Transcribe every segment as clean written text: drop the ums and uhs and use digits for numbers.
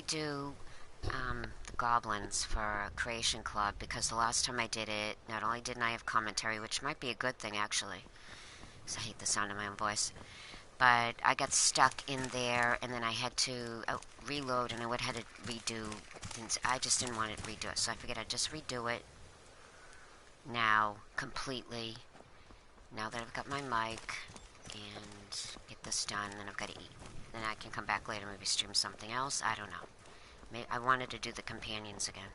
redo the Goblins for Creation Club because the last time I did it, not only didn't I have commentary, which might be a good thing actually, because I hate the sound of my own voice, but I got stuck in there and then I had to reload and I would have had to redo things. I just didn't want to redo it, so I figured I'd just redo it now completely. Now that I've got my mic and get this done, then I've got to eat. Then I can come back later, maybe stream something else. I don't know. Maybe I wanted to do the companions again.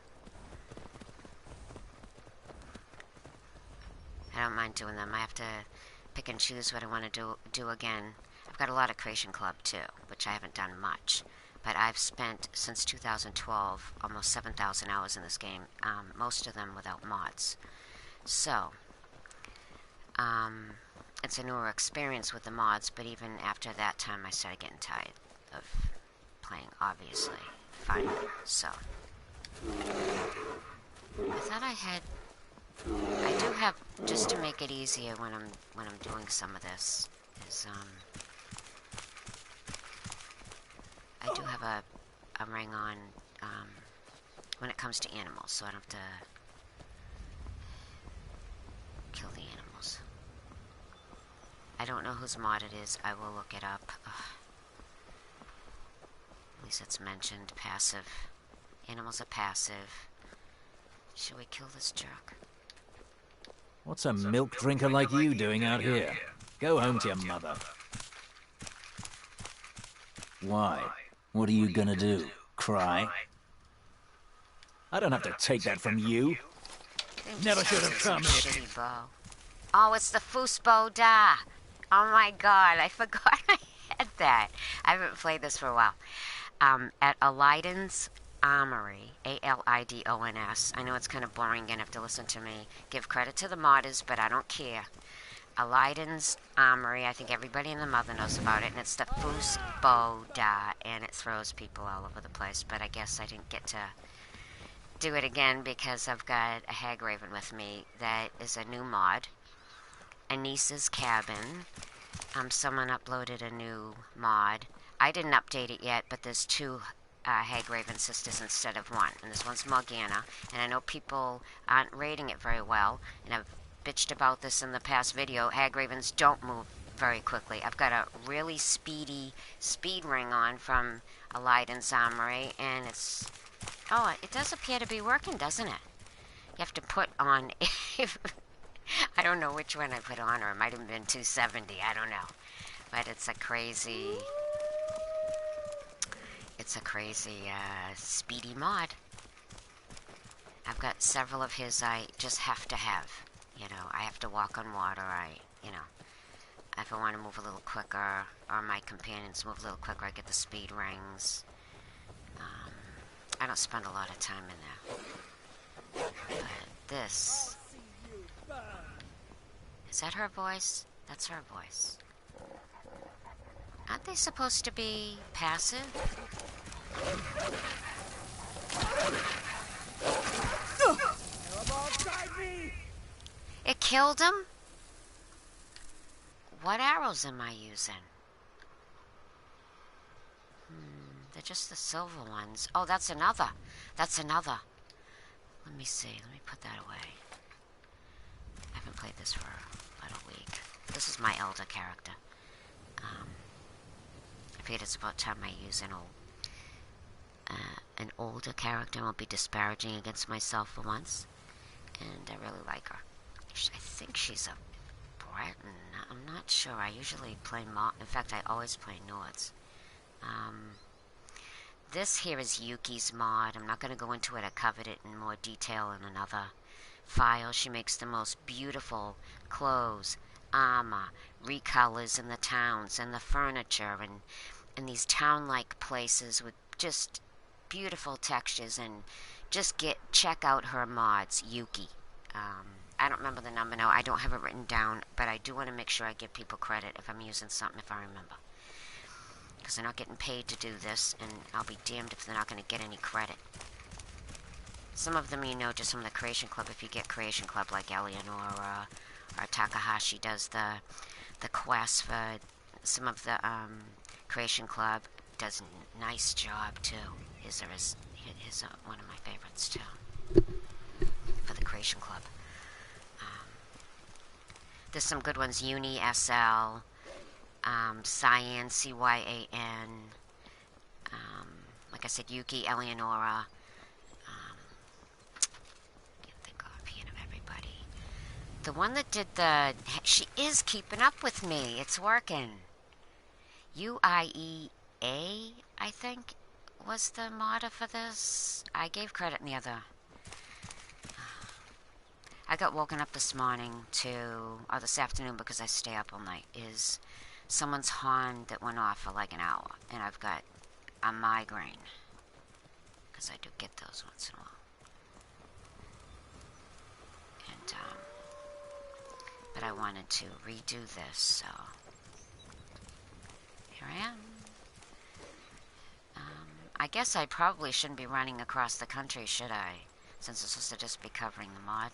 I don't mind doing them. I have to pick and choose what I want to do again. I've got a lot of Creation Club too, which I haven't done much. But I've spent, since 2012, almost 7,000 hours in this game. Most of them without mods. So, it's a newer experience with the mods, but even after that time I started getting tired of playing, obviously. Fine. So, I thought I do have, just to make it easier when I'm doing some of this, is I do have a ring on when it comes to animals, so I don't have to kill the animals. I don't know whose mod it is. I will look it up. Ugh. At least it's mentioned. Passive. Animals are passive. Should we kill this jerk? What's a milk drinker like you doing out here? Go home to your mother. Why? What are you gonna do? Cry? I don't have to take that from you. Never should have come here. Bow. Oh, it's the Foosbow Da. Oh my god, I forgot I had that. I haven't played this for a while. At Alidon's Armory, Alidons. I know it's kind of boring, you're gonna have to listen to me give credit to the modders, but I don't care. Alidon's Armory, I think everybody in the mother knows about it, and it's the Foosbow Da, and it throws people all over the place, but I guess I didn't get to do it again because I've got a Hag Raven with me that is a new mod. Anisa's Cabin. Someone uploaded a new mod. I didn't update it yet, but there's two Hag Raven sisters instead of one. And this one's Morgana. And I know people aren't rating it very well. And I've bitched about this in the past video. Hag Ravens don't move very quickly. I've got a really speedy speed ring on from Alidon's Armory. And it's... Oh, it does appear to be working, doesn't it? You have to put on... I don't know which one I put on, or it might have been 270, I don't know. But it's a crazy speedy mod. I've got several of his I just have to have. You know, I have to walk on water, if I want to move a little quicker, or my companions move a little quicker, I get the speed rings. I don't spend a lot of time in there. But this... Is that her voice? That's her voice. Aren't they supposed to be passive? It killed him? What arrows am I using? They're just the silver ones. Oh, that's another. That's another. Let me see. Let me put that away. I haven't played this for about a week. This is my elder character. I figured it's about time I use an older character and won't be disparaging against myself for once. And I really like her. I think she's a Breton. I'm not sure. I usually play in fact, I always play Nords. This here is Yuki's mod. I'm not going to go into it. I covered it in more detail in another file. She makes the most beautiful clothes, armor, recolors in the towns and the furniture and these town-like places with just beautiful textures. And just check out her mods, Yuki. I don't remember the number now. I don't have it written down, but I do want to make sure I give people credit if I'm using something, if I remember. Because they're not getting paid to do this, and I'll be damned if they're not going to get any credit. Some of them you know just from the Creation Club, if you get Creation Club like Eleanor or Takahashi does the quests for some of the Creation Club. Does a nice job too. his is one of my favorites too. For the Creation Club. There's some good ones. Uni SL, Cyan CYAN. Like I said, Yuki Eleonora. Can't think offhand of everybody. The one that did she is keeping up with me. It's working. UIEA, I think, was the modder for this. I gave credit in the other. I got woken up this morning or this afternoon because I stay up all night, is someone's horn that went off for like an hour, and I've got a migraine, because I do get those once in a while. And, but I wanted to redo this, so here I am. I guess I probably shouldn't be running across the country, should I? Since it's supposed to just be covering the mod.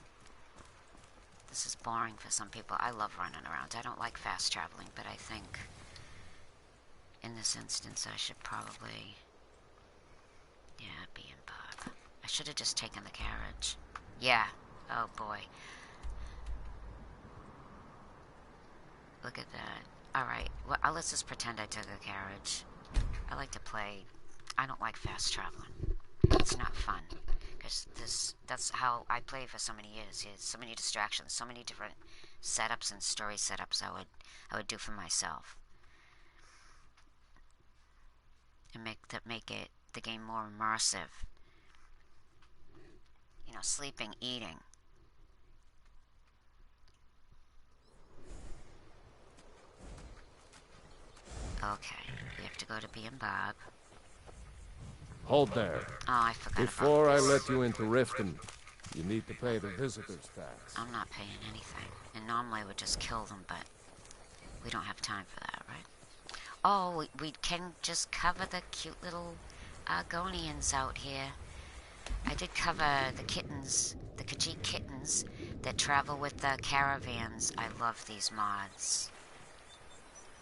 This is boring for some people. I love running around. I don't like fast traveling, but I think in this instance I should probably, be in Bob. I should have just taken the carriage. Yeah. Oh boy. Look at that. Alright, well, let's just pretend I took a carriage. I like to play. I don't like fast traveling. It's not fun. Because that's how I played for so many years. So many distractions, so many different setups and story setups I would do for myself. And make the game more immersive. You know, sleeping, eating. Okay, we have to go to B and Bob. Hold there. Oh, I forgot Before about I this. let you into Riften, you need to pay the visitor's tax. I'm not paying anything. And normally I would just kill them, but we don't have time for that, right? Oh, we can just cover the cute little Argonians out here. I did cover the kittens, the Khajiit kittens that travel with the caravans. I love these mods.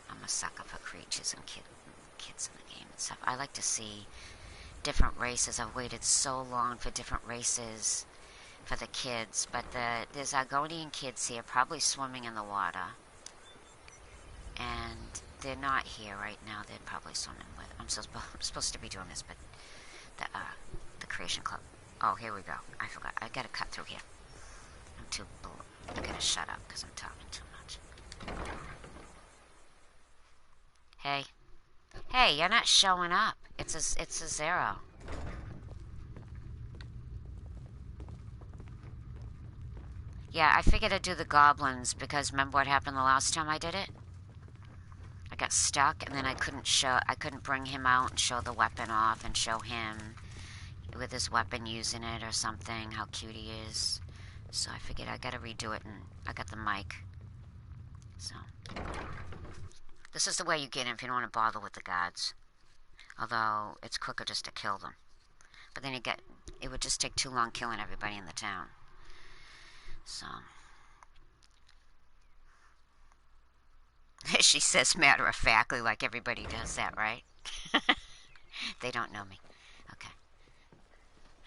I'm a sucker for creatures and kids in the game and stuff. I like to see different races. I've waited so long for different races for the kids, but there's Argonian kids here, probably swimming in the water, and they're not here right now. They're probably swimming with. I'm supposed to be doing this, but the Creation Club. Oh, here we go. I forgot. I gotta cut through here. I'm gonna shut up because I'm talking too much. Hey, you're not showing up. It's a 0. Yeah, I figured I'd do the Goblins because remember what happened the last time I did it? I got stuck and then I couldn't bring him out and show the weapon off and show him with his weapon using it or something, how cute he is. So I figured I gotta redo it, and I got the mic. So this is the way you get in if you don't want to bother with the guards. Although it's quicker just to kill them. But then it would just take too long killing everybody in the town. So she says matter-of-factly like everybody does that, right? They don't know me. Okay.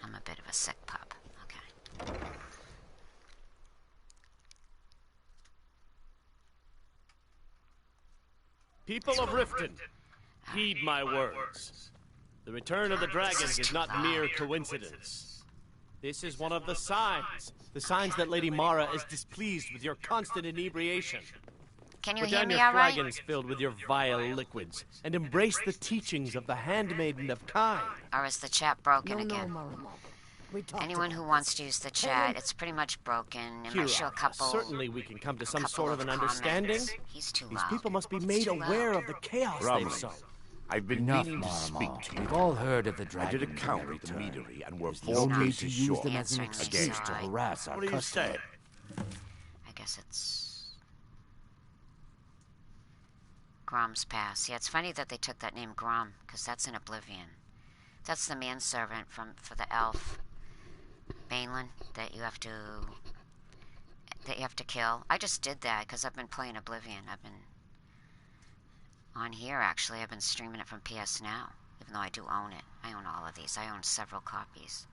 I'm a bit of a sick pup. Okay. People of Riften, heed my words. The return of the dragons is not mere coincidence. This is one of the signs that Lady Mara is displeased with your constant inebriation. Can you Put hear down me your all right? flagons filled with your vile liquids, and embrace the teachings of the handmaiden of Kai. Or is the chat broken No, again? Maramo. We talked Anyone about who wants to use the chat, it's pretty much broken. It might show a couple. Certainly we can come to some couple sort of an understanding. comments. He's too These loud. people must be It's made too aware loud. of the chaos they've Brahmin, sown. I've been Enough, meaning to speak Maramo. to you. We've all heard of the I dragons. did a count and their at the return. meadery and we're There's 4 no need pieces to use short. them as an Answering me, excuse to sorry. harass our What do you customer. say? I guess it's Grom's Pass. Yeah, it's funny that they took that name Grom, because that's in Oblivion. That's the manservant for the elf Bainlin that you have to kill. I just did that because I've been playing Oblivion. I've been on here actually. I've been streaming it from PS Now. even though I do own it. I own all of these. I own several copies.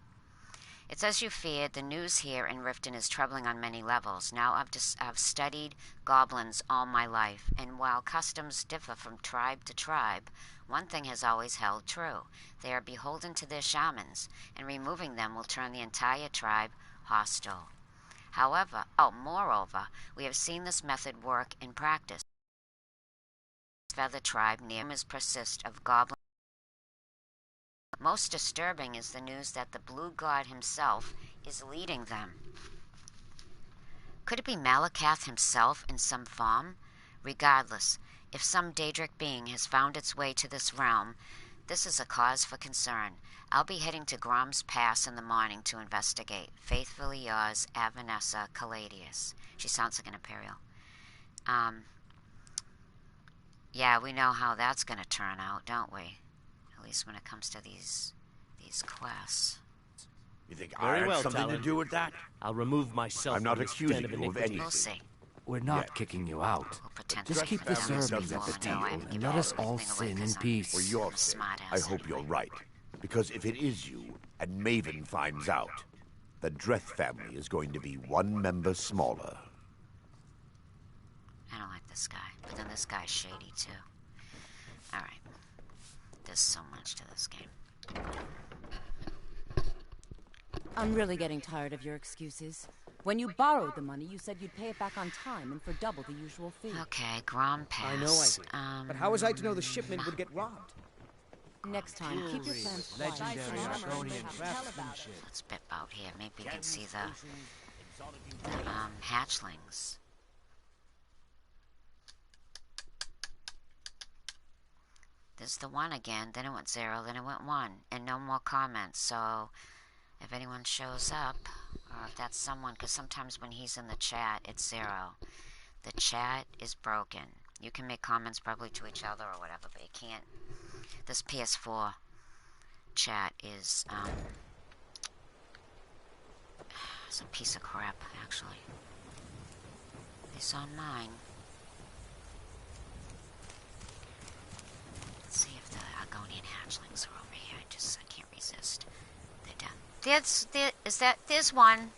It's as you feared. The news here in Riften is troubling on many levels. Now I've studied goblins all my life, and while customs differ from tribe to tribe, one thing has always held true. They are beholden to their shamans, and removing them will turn the entire tribe hostile. Moreover, we have seen this method work in practice. Feather tribe near persist of goblins. Most disturbing is the news that the blue god himself is leading them. Could it be Malakath himself in some form? Regardless, if some Daedric being has found its way to this realm, this is a cause for concern. I'll be heading to Grom's Pass in the morning to investigate. Faithfully yours, Avanessa Caladius. She sounds like an Imperial. Yeah, we know how that's going to turn out, don't we? At least when it comes to these quests. You think Very I well, had something Talon. to do with that? I'll remove myself I'm not from this accusing den of you of iniquity. anything. We'll see. We're not Yeah. kicking you out. We'll pretend Just to keep be this friends herb before at the we know I deal, haven't and given let us all everything away sin 'cause in I'm peace. For your a sake, smart I ass hope you're anyway. right. Because if it is you, and Maven finds out, the Dreth family is going to be one member smaller. I don't like this guy, but then this guy's shady too. Alright. There's so much to this game. I'm really getting tired of your excuses. When you borrowed the money, you said you'd pay it back on time and for double the usual fee. Okay, Grom Pass. I know I did. But how was I to know the shipment would get robbed? Next time, keep your plans quiet. Legendary Argonian Let's bip out here. Maybe we can see the hatchlings. There's the 1 again, then it went 0, then it went 1, and no more comments. So if anyone shows up, or if that's someone, because sometimes when he's in the chat, it's 0. The chat is broken. You can make comments probably to each other or whatever, but you can't. This PS4 chat is it's a piece of crap, actually. It's on mine. Let's see if the Argonian hatchlings are over here. I can't resist. They're done. There's one.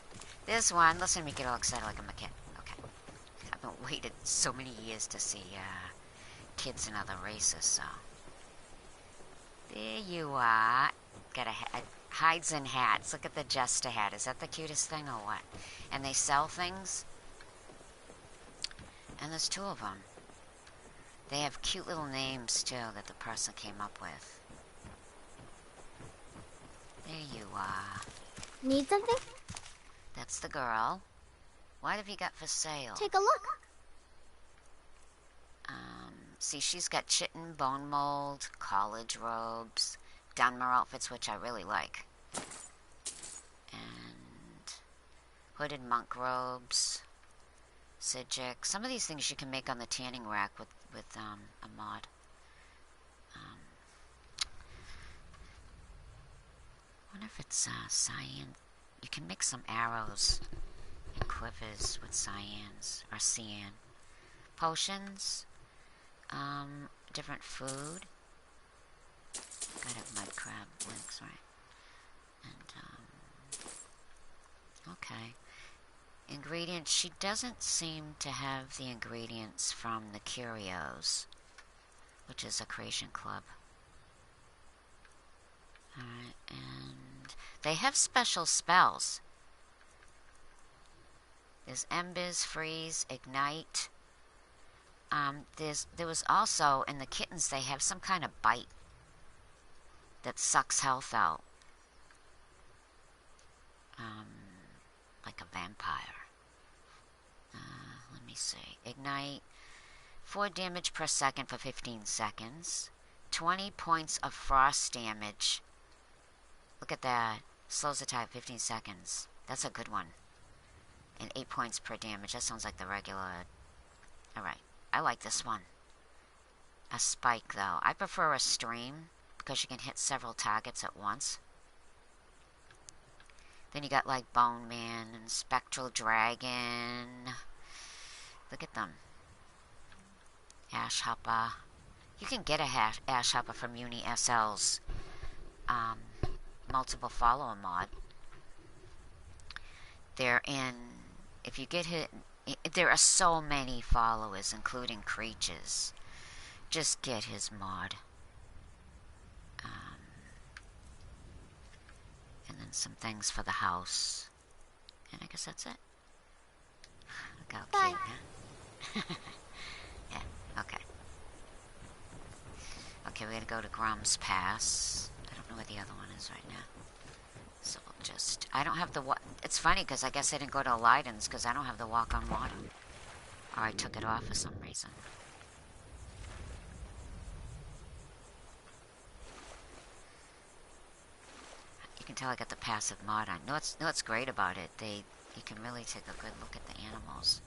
There's one. Listen to me get all excited like I'm a kid. Okay. I've been waited so many years to see kids in other races, so. There you are. Got a hides in hats. Look at the jester hat. Is that the cutest thing or what? And they sell things. And there's 2 of them. They have cute little names, too, that the person came up with. There you are. Need something? That's the girl. What have you got for sale? Take a look. See, she's got chitin, bone mold, college robes, Dunmer outfits, which I really like. And hooded monk robes, Sijic. Some of these things you can make on the tanning rack with a mod. I wonder if it's cyan. You can make some arrows and quivers with cyans or cyan. Potions. Different food. Gotta have mud crab links, right? And, okay. Ingredients. She doesn't seem to have the ingredients from the Curios, which is a creation club. Alright, and they have special spells. There's Embers, Freeze, Ignite. There was also, in the kittens, they have some kind of bite that sucks health out. Like a vampire. Let me see. Ignite. 4 damage per second for 15 seconds. 20 points of frost damage. Look at that. Slows the type 15 seconds. That's a good one. And 8 points per damage. That sounds like the regular. Alright. I like this one. A spike, though. I prefer a stream because you can hit several targets at once. Then you got like Bone Man and Spectral Dragon. Look at them. Ash Huppa. You can get a Ash Hopper from UniSL's multiple follower mod. They're in, if you get hit, there are so many followers, including creatures. Just get his mod. And then some things for the house. And I guess that's it. Look how cute, huh? Yeah, okay. Okay, we gotta go to Grum's Pass. I don't know where the other one is right now. So we'll just... I don't have the... It's funny, because I guess I didn't go to Leiden's, because I don't have the walk on water. Or I took it off for some reason. You can tell I got the passive mod on. Know what's great about it? You can really take a good look at the animals.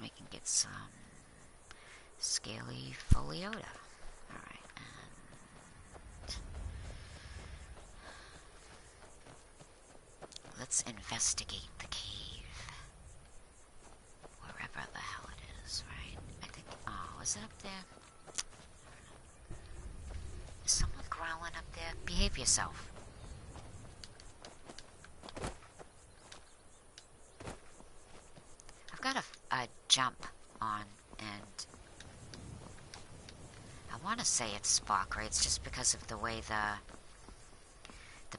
We can get some scaly Foliota. Alright, and let's investigate the cave. Wherever the hell it is, right? I think, oh, is it up there? Is someone growling up there? Behave yourself. I've got a jump on, and I want to say it's Spark, it's just because of the way the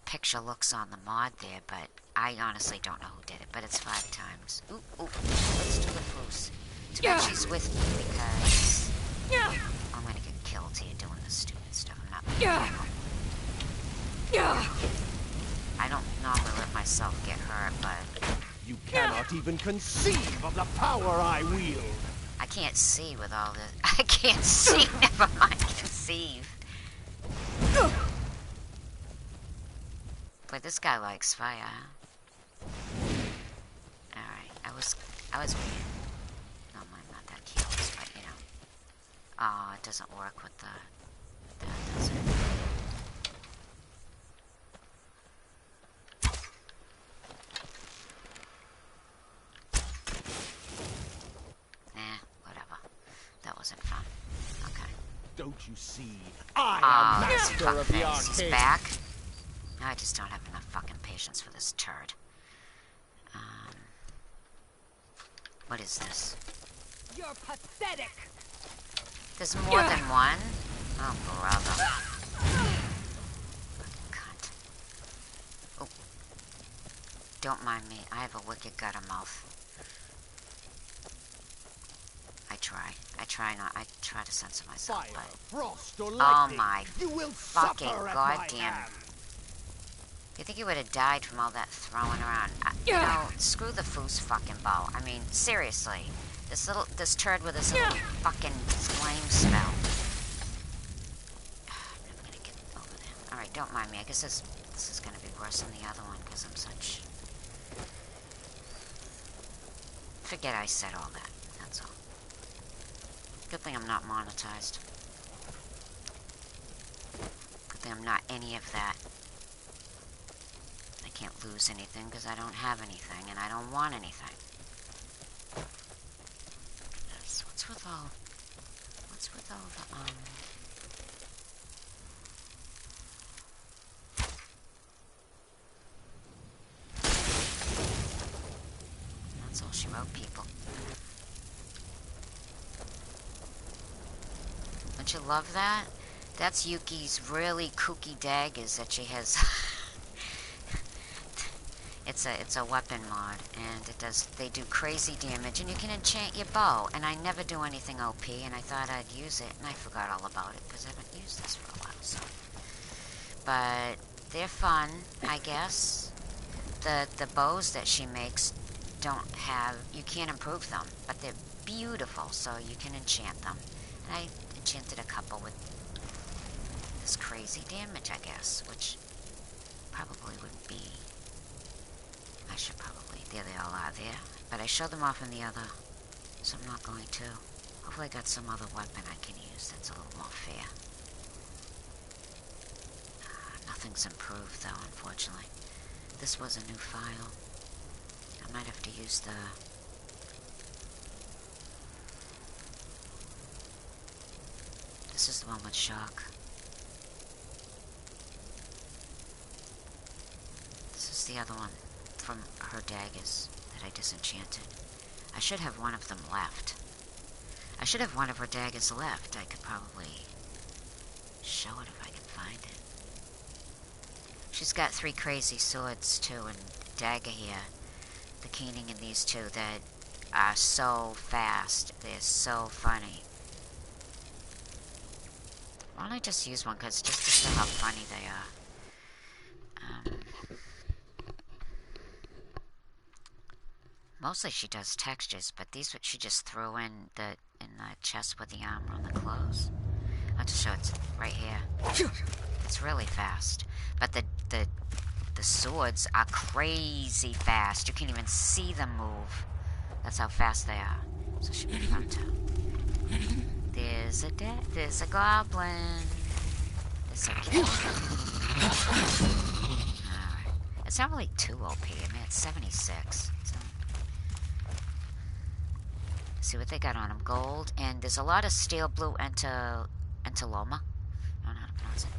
picture looks on the mod there, but I honestly don't know who did it, but it's 5 times. Ooh, let's do the foos. Too bad she's with me, because I'm gonna get killed here doing this stupid stuff. I'm not careful. I don't normally let myself get hurt, but... You cannot even conceive of the power I wield. I can't see with all this. I can't see, never mind conceive. But this guy likes fire, huh? Alright, I was weird. No, I'm not that careless, but you know. Oh, it doesn't work with that, does it? Whatever. That wasn't fun. Okay. Don't you see? I am master of the arcade. He's back. I just don't have enough fucking patience for this turd. What is this? You're pathetic. There's more than one? Oh, brother. Fucking cunt. Oh. Don't mind me. I have a wicked gutter mouth. I try to censor myself, Fire, but... frost, or Oh lightning, my you will fucking suffer at goddamn... my hand. You think he would have died from all that throwing around? You know, screw the foos fucking bow. I mean, seriously. This turd with his little fucking flame spell. I'm never gonna get over there. Alright, don't mind me. I guess this is gonna be worse than the other one, because I'm such... Forget I said all that. That's all. Good thing I'm not monetized. Good thing I'm not any of that. I can't lose anything because I don't have anything and I don't want anything. What's with all the, That's all she wrote, people. Don't you love that? That's Yuki's really kooky daggers that she has. It's a weapon mod, and they do crazy damage, and you can enchant your bow, and I never do anything OP, and I thought I'd use it, and I forgot all about it, because I haven't used this for a while, so. But they're fun, I guess. The bows that she makes don't have, you can't improve them, but they're beautiful, so you can enchant them. And I enchanted a couple with this crazy damage, I guess, which probably would be... I should probably... There they all are there. But I showed them off in the other, so I'm not going to. Hopefully I got some other weapon I can use that's a little more fair. Nothing's improved, though, unfortunately. This was a new file. I might have to use the... This is the one with shock. This is the other one from her daggers that I disenchanted. I should have one of them left. I should have one of her daggers left. I could probably show it if I can find it. She's got 3 crazy swords, too, and dagger here. The keening in these two that are so fast. They're so funny. Why don't I just use one, because just to show how funny they are. Mostly she does textures, but these she just threw in the chest with the armor on the clothes. I'll have to show it right here. It's really fast. But the swords are crazy fast. You can't even see them move. That's how fast they are. So it should be fun too. There's a goblin. There's a kid. Alright. It's not really too OP. I mean, it's 76. So. See what they got on them. Gold. And there's a lot of steel blue entaloma. I don't know how to pronounce it.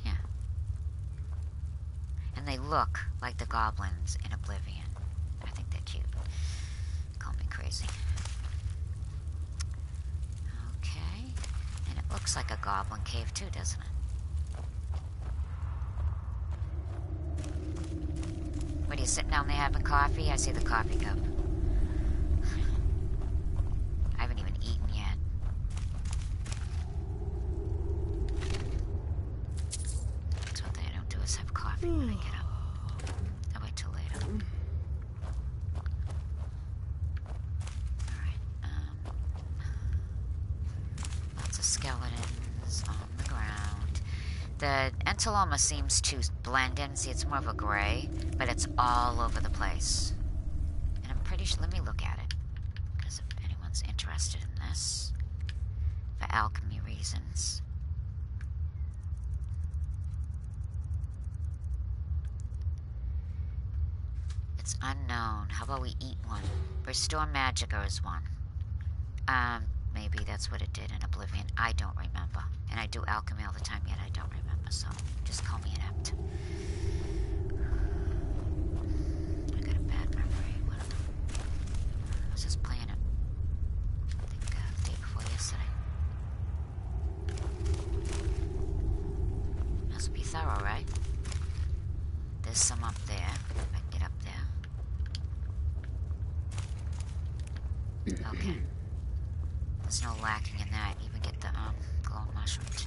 Yeah. And they look like the goblins in Oblivion. I think they're cute. Call me crazy. Okay. And it looks like a goblin cave too, doesn't it? What are you sitting down there having coffee? I see the coffee cup. I haven't even eaten yet. That's one thing I don't do is have coffee when I get up. I'll wait till later. Alright, lots of skeletons on the ground. The entaloma seems to blend in. See, it's more of a gray, but it's all over the place. And I'm pretty sure... Let me look at it. Because if anyone's interested in this. For alchemy reasons. It's unknown. How about we eat one? Restore Magica is one. Maybe that's what it did in Oblivion. I don't remember. And I do alchemy all the time, yet I don't remember, so just call me inept. I got a bad memory. Whatever. I was just playing it, I think, the day before yesterday. Must be thorough, right? There's some up there. If I can get up there. Okay. There's no lacking in that. Even get the glowing mushrooms.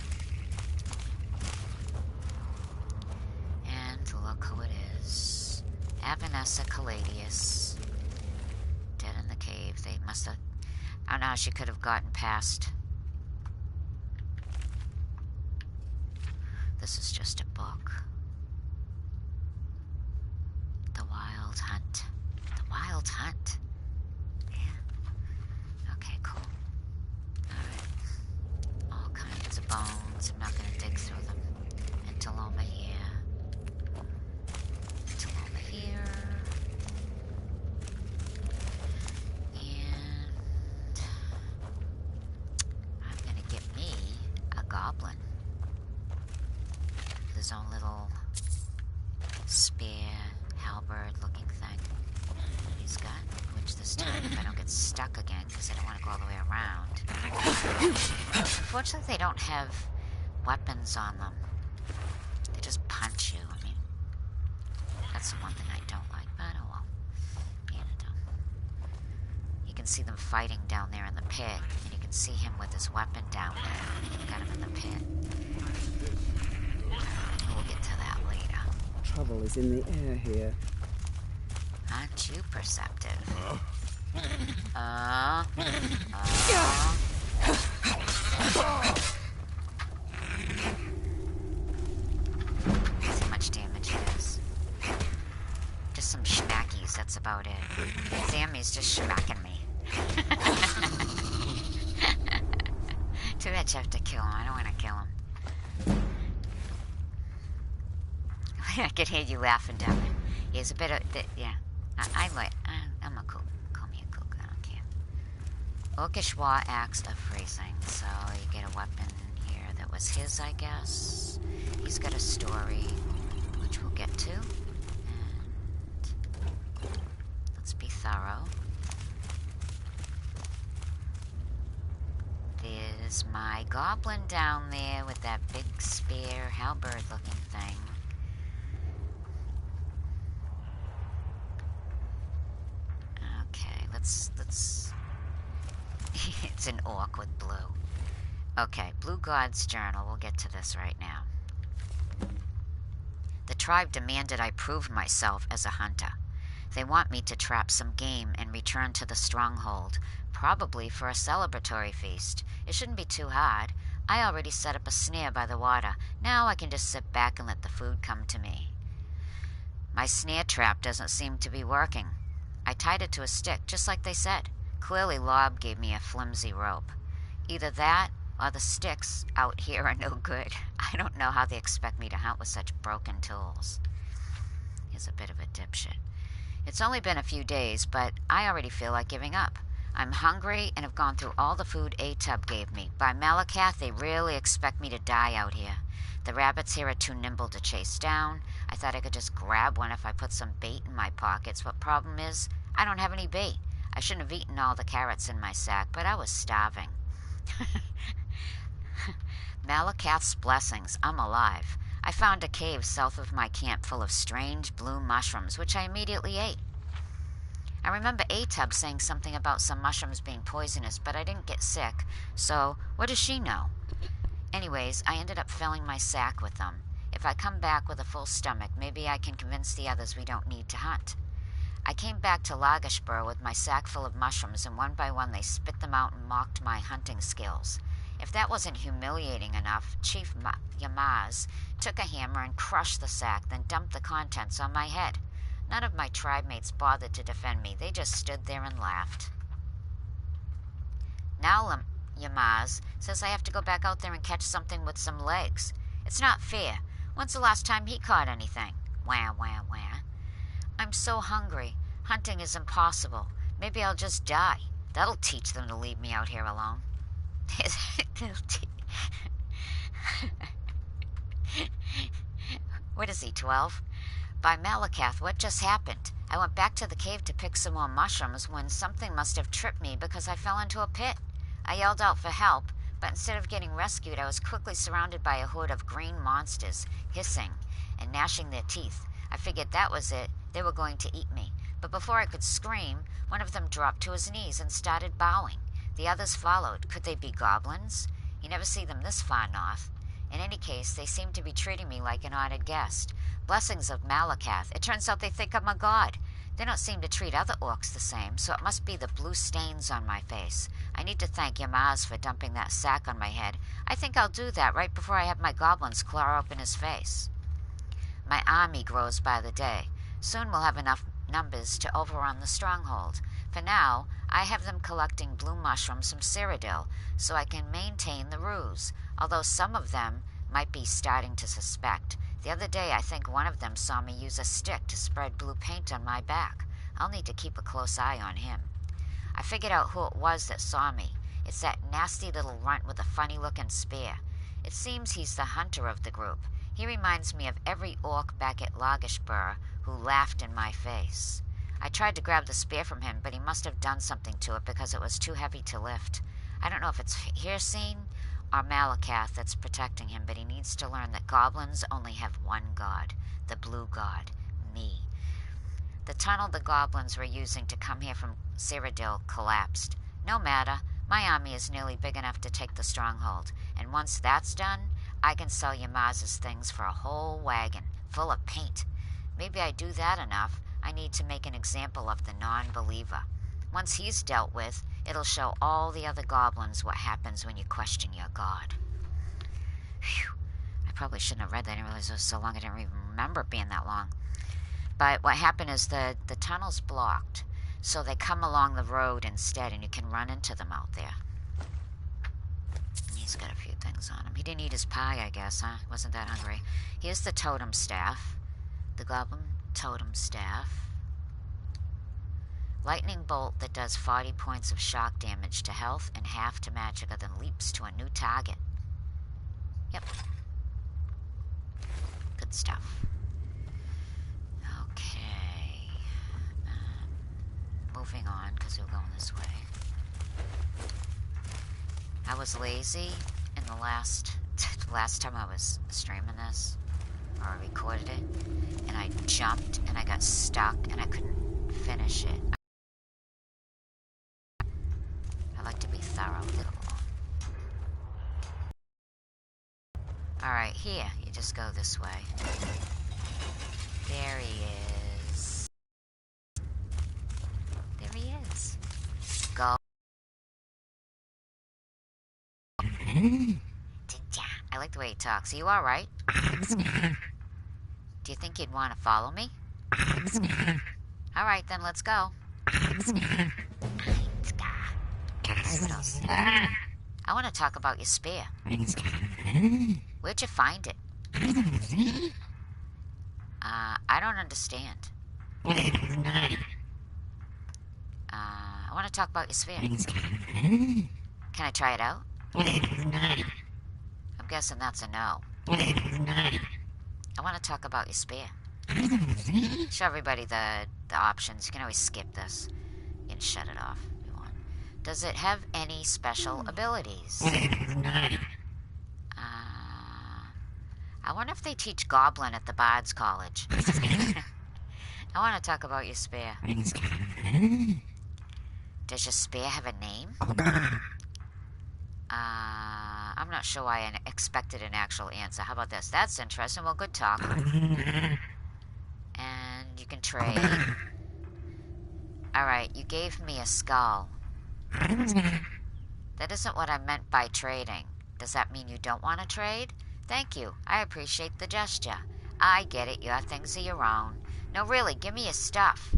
And look who it is. Avanessa Caladius. Dead in the cave. They must have... I don't know how she could have gotten past. This is just a book. The Wild Hunt. The Wild Hunt. Yeah. Okay, cool. All kinds of bones. I'm not going to dig through them. Entaloma here. Entaloma here. And I'm going to get me a goblin. His own little spear, halberd looking thing that he's got. Which this time, if I don't get stuck again, because I don't want to go all the way around. Unfortunately, they don't have weapons on them. They just punch you. I mean, that's the one thing I don't like, but oh well. You can see them fighting down there in the pit, and you can see him with his weapon down there. Got him in the pit. We'll get to that later. Trouble is in the air here. Aren't you perceptive? See how much damage it is. Just some schmackies, that's about it. Sammy's just schmacking me. Too bad each have to kill him. I don't want to kill him. I can hear you laughing down there. He's a bit of... yeah. I'm a cook. Call me a cook. I don't care. Orcish war axe of freezing. So you get a weapon here that was his, I guess. He's got a story, which we'll get to. And let's be thorough. There's my goblin down there with that big spear, halberd-looking thing. Okay, let's... It's an orc with blue. Okay, Blue God's Journal. We'll get to this right now. The tribe demanded I prove myself as a hunter. They want me to trap some game and return to the stronghold, probably for a celebratory feast. It shouldn't be too hard. I already set up a snare by the water. Now I can just sit back and let the food come to me. My snare trap doesn't seem to be working. I tied it to a stick, just like they said. Clearly Lob gave me a flimsy rope. Either that, or the sticks out here are no good. I don't know how they expect me to hunt with such broken tools. He's a bit of a dipshit. It's only been a few days, but I already feel like giving up. I'm hungry and have gone through all the food A-Tub gave me. By Malakath, they really expect me to die out here. The rabbits here are too nimble to chase down. I thought I could just grab one if I put some bait in my pockets, but problem is, I don't have any bait. I shouldn't have eaten all the carrots in my sack, but I was starving. Malakath's blessings, I'm alive. I found a cave south of my camp full of strange blue mushrooms, which I immediately ate. I remember A-Tub saying something about some mushrooms being poisonous, but I didn't get sick, so what does she know? Anyways, I ended up filling my sack with them. If I come back with a full stomach, maybe I can convince the others we don't need to hunt. I came back to Lagashbur with my sack full of mushrooms, and one by one they spit them out and mocked my hunting skills. If that wasn't humiliating enough, Chief Yamaz took a hammer and crushed the sack, then dumped the contents on my head. None of my tribe mates bothered to defend me. They just stood there and laughed. Now Yamaz says I have to go back out there and catch something with some legs. It's not fair. When's the last time he caught anything? Wah, wah, wah. I'm so hungry. Hunting is impossible. Maybe I'll just die. That'll teach them to leave me out here alone. What is he, 12? By Malakath, what just happened? I went back to the cave to pick some more mushrooms when something must have tripped me because I fell into a pit. I yelled out for help, but instead of getting rescued, I was quickly surrounded by a horde of green monsters, hissing and gnashing their teeth. I figured that was it. They were going to eat me. But before I could scream, one of them dropped to his knees and started bowing. The others followed. Could they be goblins? You never see them this far north. In any case, they seem to be treating me like an honored guest. Blessings of Malakath. It turns out they think I'm a god. They don't seem to treat other orcs the same, so it must be the blue stains on my face. I need to thank Yamaz for dumping that sack on my head. I think I'll do that right before I have my goblins claw open his face. My army grows by the day. Soon we'll have enough numbers to overrun the stronghold. For now, I have them collecting blue mushrooms from Cyrodiil, so I can maintain the ruse, although some of them might be starting to suspect. The other day, I think one of them saw me use a stick to spread blue paint on my back. I'll need to keep a close eye on him. I figured out who it was that saw me. It's that nasty little runt with a funny-looking spear. It seems he's the hunter of the group. He reminds me of every orc back at Lagashbur who laughed in my face. I tried to grab the spear from him, but he must have done something to it because it was too heavy to lift. I don't know if it's Hirsine or Malakath that's protecting him, but he needs to learn that goblins only have one god, the blue god, me. The tunnel the goblins were using to come here from Cyrodiil collapsed. No matter, my army is nearly big enough to take the stronghold, and once that's done, I can sell Yamaz's things for a whole wagon, full of paint. Maybe I do that enough, I need to make an example of the non-believer. Once he's dealt with, it'll show all the other goblins what happens when you question your god. Phew. I probably shouldn't have read that. I didn't realize it was so long. I didn't even remember it being that long. But what happened is the tunnel's blocked, so they come along the road instead, and you can run into them out there. He's got a few things on him. He didn't eat his pie, I guess, huh? Wasn't that hungry. Here's the totem staff. The goblin totem staff. Lightning bolt that does 40 points of shock damage to health and half to magicka, then leaps to a new target. Yep. Good stuff. Okay. Moving on, because we're going this way. I was lazy in the last time I was streaming this, or recorded it, and I jumped and I got stuck and I couldn't finish it. I like to be thorough. Alright, here. You just go this way. There he is. There he is. Go. I like the way he talks. Are you alright? Do you think you'd want to follow me? Alright, then let's go. I want to talk about your spear. Where'd you find it? I don't understand. I want to talk about your spear. Can I try it out? I'm guessing that's a no. I want to talk about your spear. Show everybody the options. You can always skip this. You can shut it off if you want. Does it have any special abilities? I wonder if they teach Goblin at the Bard's College. I want to talk about your spear. Does your spear have a name? I'm not sure why I expected an actual answer. How about this? That's interesting. Well, good talk. And you can trade. Alright, you gave me a skull. That isn't what I meant by trading. Does that mean you don't want to trade? Thank you. I appreciate the gesture. I get it. Your things are your own. No, really, give me your stuff.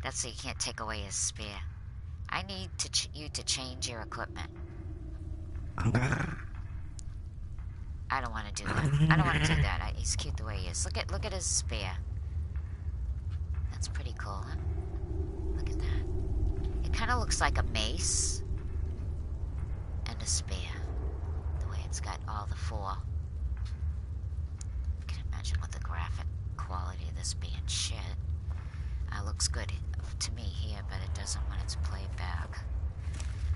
That's so you can't take away his spear. I need you to change your equipment. I don't want to do that. I don't want to do that. He's cute the way he is. Look at his spear. That's pretty cool, huh? Look at that. It kind of looks like a mace and a spear. The way it's got all the four. I can imagine what the graphic quality of this being shit. Looks good to me here, but it doesn't when it's played back.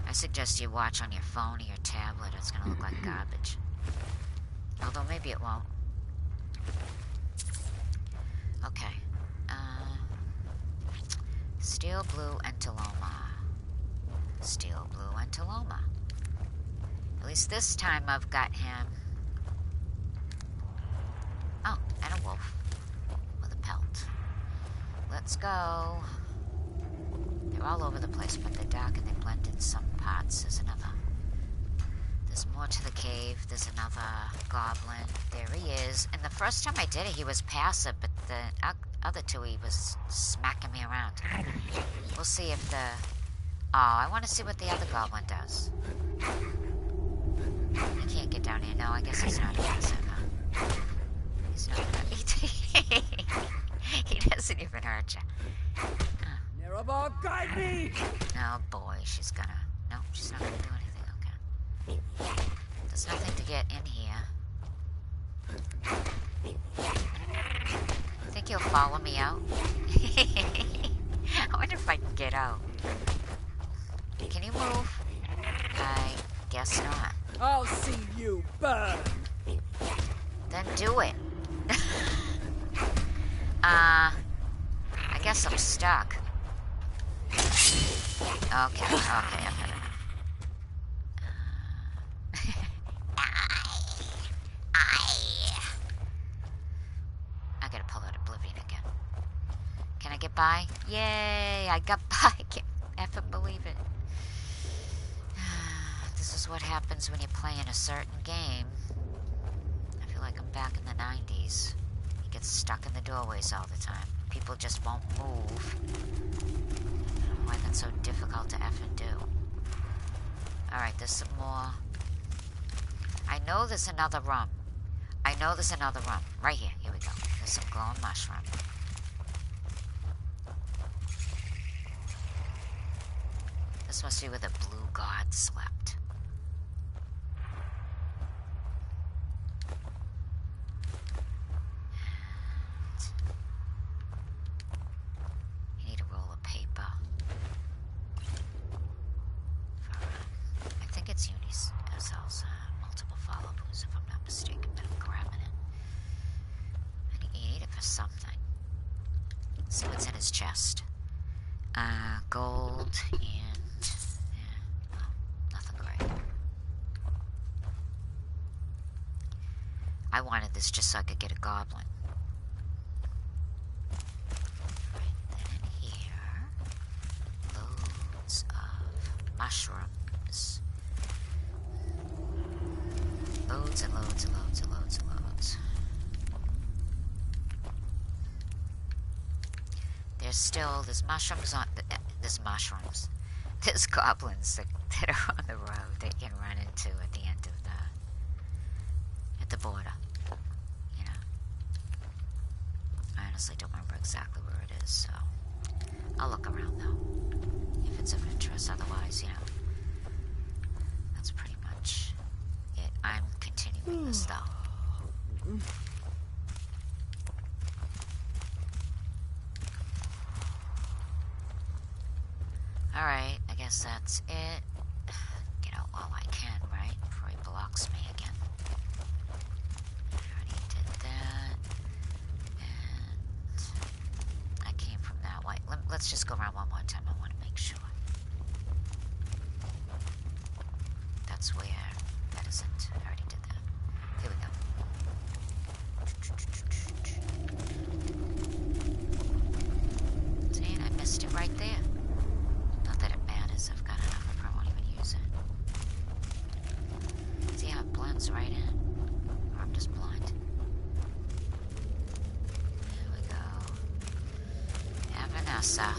I suggest you watch on your phone or your tablet. It's going to look like garbage. Although maybe it won't. Okay. Steel blue Entaloma. Steel blue Entaloma. At least this time I've got him. Oh, and a wolf. With a pelt. Let's go. They're all over the place, but they're dark and they blend in some parts. There's another. There's more to the cave. There's another goblin. There he is. And the first time I did it, he was passive, but the other two, he was smacking me around. We'll see if the... Oh, I want to see what the other goblin does. He can't get down here. No, I guess he's not passive, huh? He's not... He doesn't even hurt you. Nearabah, guide me! Oh boy, she's gonna... No, she's not gonna do anything, okay. There's nothing to get in here. Think you'll follow me out? I wonder if I can get out. Can you move? I guess not. I'll see you burn! Then do it. I guess I'm stuck. Okay, I've had enough. I gotta pull out Oblivion again. Can I get by? Yay, I got by. I can't effing believe it. This is what happens when you're playing a certain game. I feel like I'm back in the 90s. You get stuck in the doorways all the time. People just won't move. why that's so difficult to effing do. Alright, there's some more. I know there's another room. I know there's another room. Right here. Here we go. There's some glowing mushroom. This must be where the blue god slept. And you need a roll of paper. I think it's Unicel's multiple follow booze, if I'm not mistaken, but I'm grabbing it. You need it for something. Let's see what's in his chest. Gold and... yeah, oh, nothing great. I wanted this just so I could get a goblin. Right, then in here, loads of mushrooms. Loads and loads and loads and loads and loads. There's mushrooms on, there's mushrooms. There's goblins that are on the road that you can run into at the end of at the border. You know. I honestly don't remember exactly where it is, so I'll look around though, if it's of interest. Otherwise, you know, that's pretty much it. I'm continuing this though. Alright, I guess that's it. Get out while I can, right? Before he blocks me again. I already did that. And I came from that way. Let's just go around one more time. I want to make sure. That's where... that isn't. I already did that. Here we go. See, and I missed it right there. Not that it matters, I've got enough, I probably won't even use it. See how it blends right in? Or I'm just blind. There we go. Yeah, Vanessa.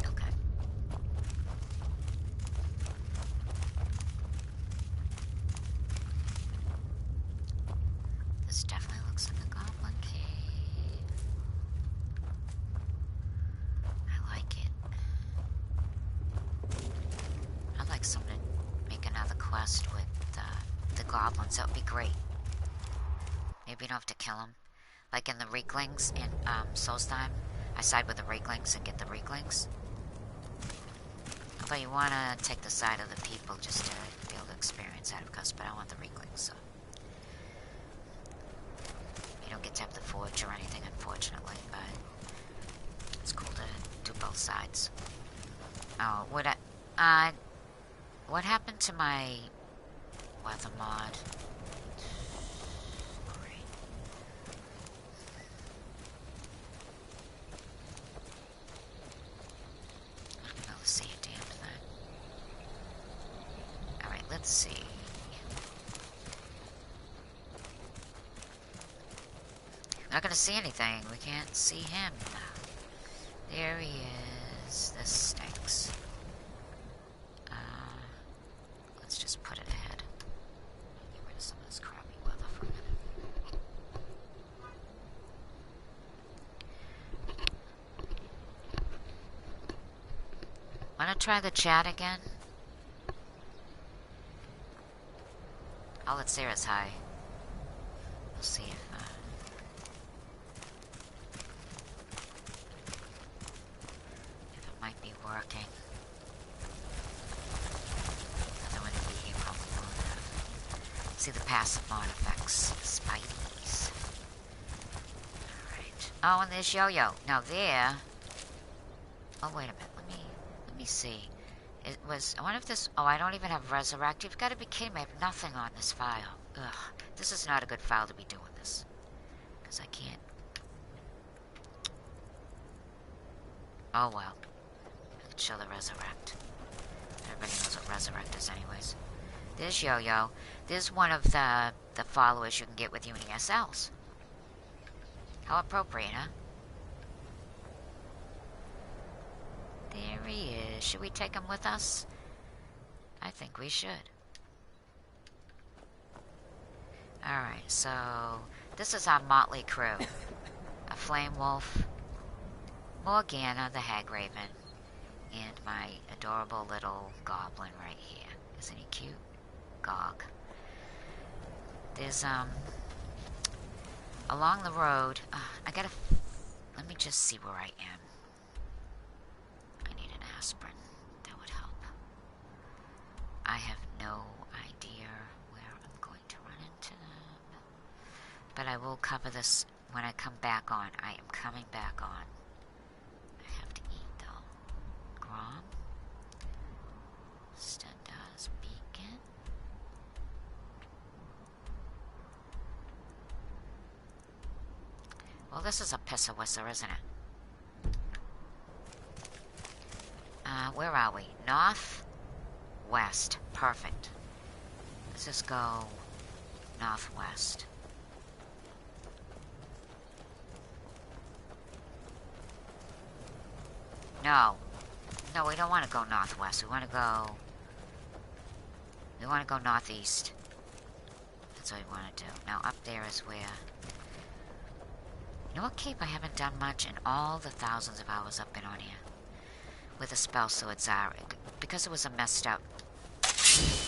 Okay. This definitely looks like a goblin cave. I like it. I'd like someone to make another quest with the goblins. That would be great. Maybe you don't have to kill them. Like in the Reeklings in Soulstime, I side with the Reeklings and get the Reeklings. But you want to take the side of the people just to be able to experience that, of course, but I want the Reeklings, so. You don't get to have the forge or anything, unfortunately, but it's cool to do both sides. Oh, what happened to my weather mod? Great. I'm not able to see a damn thing. Alright, let's see. We're not gonna see anything. We can't see him. There he is. This stinks. Let's just put it ahead. Get rid of some of this crappy weather for a minute. Wanna try the chat again? Oh, let's say it's high. We'll see if it might be working. Other one would be probably won't. See the passive mod effects. Spideys. Alright. Oh, and there's Yo-Yo. Now there. Oh, wait a minute. Let me see. It was... I wonder if this... Oh, I don't even have Resurrect. You've got to be kidding me. I have nothing on this file. Ugh. This is not a good file to be doing this. Because I can't... Oh, well. I could show the Resurrect. Everybody knows what Resurrect is anyways. There's Yo-Yo. There's one of the followers you can get with UniSLs. How appropriate, huh? There he is. Should we take him with us? I think we should. Alright, so this is our motley crew. A flame wolf, Morgana the hag raven, and my adorable little goblin right here. Isn't he cute? Gog. There's, along the road, let me just see where I am. I need an aspirin. That would help. I have no idea where I'm going to run into them. But I will cover this when I come back on. I am coming back on. I have to eat, though. Grom. Stendar's Beacon. Well, this is a piss-a-wisser, isn't it? Where are we? North? West. Perfect. Let's just go northwest. No. No, we don't want to go northwest. We want to go northeast. That's what we want to do. Now, up there is where... You know what cape I haven't done much in all the thousands of hours I've been on here? With a spell sword Zara. Because it was a messed up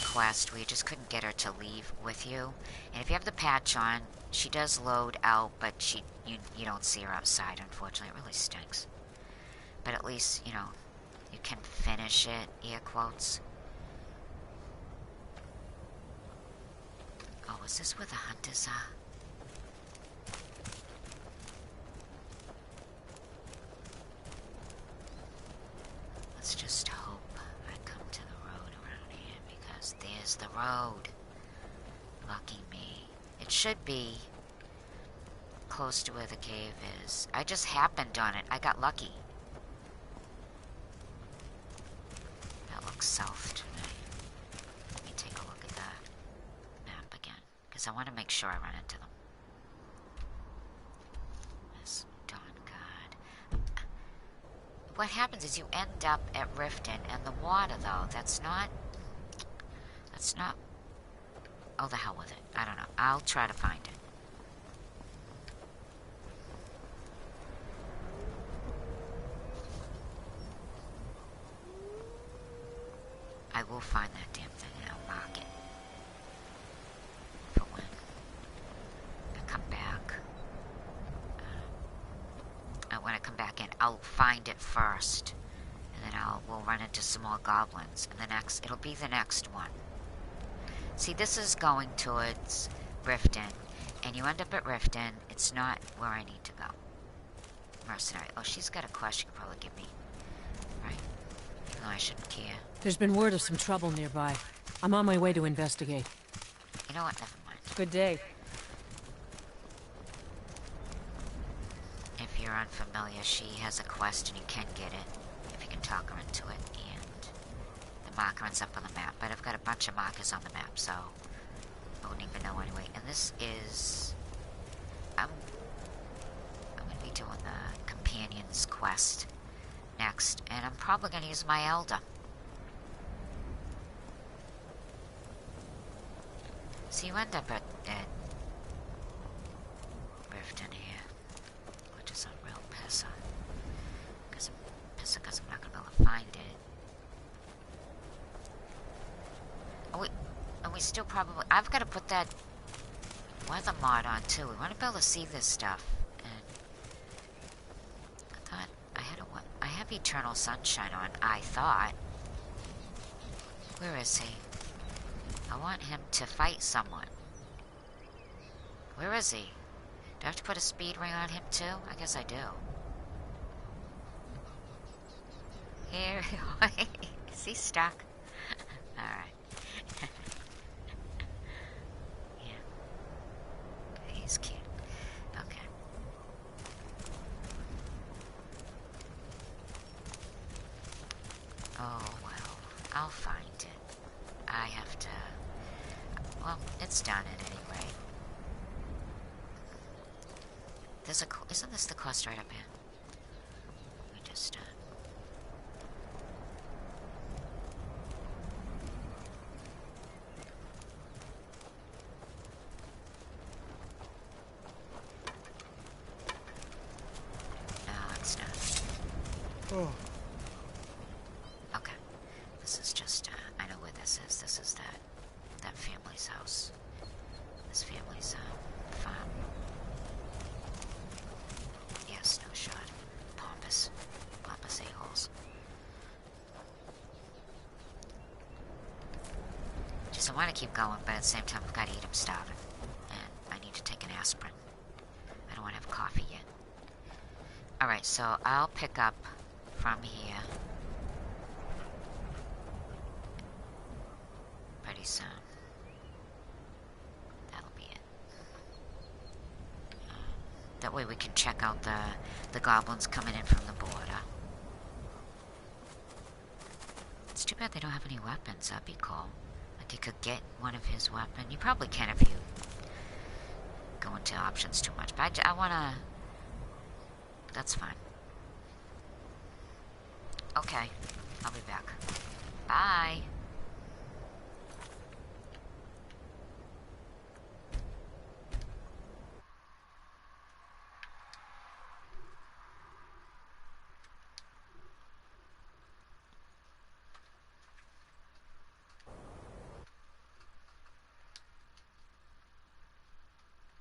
quest where you just couldn't get her to leave with you. And if you have the patch on, she does load out, but you don't see her outside, unfortunately. It really stinks. But at least, you know, you can finish it, air quotes. Oh, is this where the hunters are? Let's just hope I come to the road around here, because there's the road. Lucky me. It should be close to where the cave is. I just happened on it. I got lucky. That looks south to me. Let me take a look at that map again, because I want to make sure I run into them. This Dawn God. What happens is you end up at Riften, and the water, though, that's not... Oh, the hell with it. I don't know. I'll try to find it. I will find that damn thing, and I'll mark it. For when I come back. When I come back in, I'll find it first. And then we'll run into some more goblins. And it'll be the next one. See, this is going towards Riften. And you end up at Riften. It's not where I need to go. Mercenary. Oh, she's got a quest she could probably give me. Right. Even though I shouldn't care. There's been word of some trouble nearby. I'm on my way to investigate. You know what? Never mind. Good day. If you're unfamiliar, she has a quest and you can get it. If you can talk her into it. And the marker ends up on the map. But I've got a bunch of markers on the map, so I wouldn't even know anyway. And this is... I'm going to be doing the Companion's quest next. And I'm probably going to use my Elder. So you end up at Riften here, which is a real pisser. Because I'm not going to be able to find it. And we still probably... I've got to put that weather mod on too. We want to be able to see this stuff. And I thought I have Eternal Sunshine on, I thought. Where is he? I want him to fight someone. Where is he? Do I have to put a speed ring on him too? I guess I do. Here. Is he stuck? Alright. Yeah. He's cute. Okay. Oh, well. I'll find it. I have to... Well, it's done at any rate. Isn't this the quest right up here? We just, I want to keep going, but at the same time, I've got to eat. I'm starving. And I need to take an aspirin. I don't want to have coffee yet. Alright, so I'll pick up from here pretty soon. That'll be it. That way we can check out the goblins coming in from the border. It's too bad they don't have any weapons. That'd be cool. Like you could get one of his weapons. You probably can if you go into options too much. But I wanna... That's fine. Okay. I'll be back. Bye.